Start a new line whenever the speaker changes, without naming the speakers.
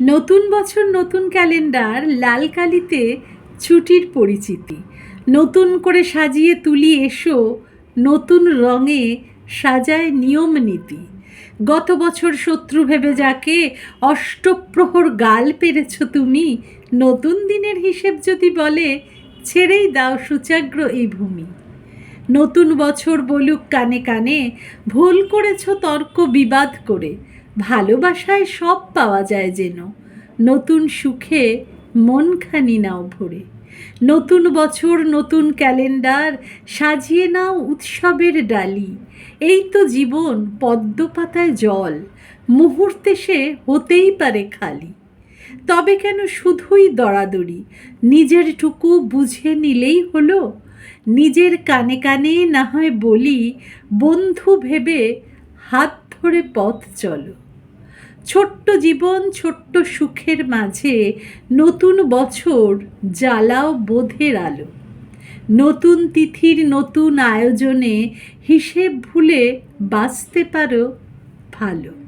নতুন বছর নতুন ক্যালেন্ডার, লাল কালিতে ছুটির পরিচিতি। নতুন করে সাজিয়ে তুলি এসো, নতুন রঙে সাজায় নিয়ম নীতি। গত বছর শত্রু ভেবে যাকে অষ্টপ্রহর গাল পেরেছ তুমি, নতুন দিনের হিসেব যদি বলে ছেড়েই দাও সুচাগ্র এই ভূমি। নতুন বছর বলুক কানে কানে, ভুল করেছ তর্ক বিবাদ করে, ভালোবাসায় সব পাওয়া যায় যেন, নতুন সুখে মনখানি নাও ভরে। নতুন বছর নতুন ক্যালেন্ডার, সাজিয়ে নাও উৎসবের ডালি। এই তো জীবন পদ্ম পাতায় জল, মুহূর্তে সে হতেই পারে খালি। তবে কেন শুধুই দরাদরি, নিজের টুকু বুঝে নিলেই হলো। নিজের কানে কানে না হয় বলি, বন্ধু ভেবে হাত ধরে পথ চলো। ছোট্ট জীবন ছোট্ট সুখের মাঝে, নতুন বছর জ্বালাও বোধের আলো। নতুন তিথির নতুন আয়োজনে হিসেব ভুলে বাঁচতে পারো ভালো।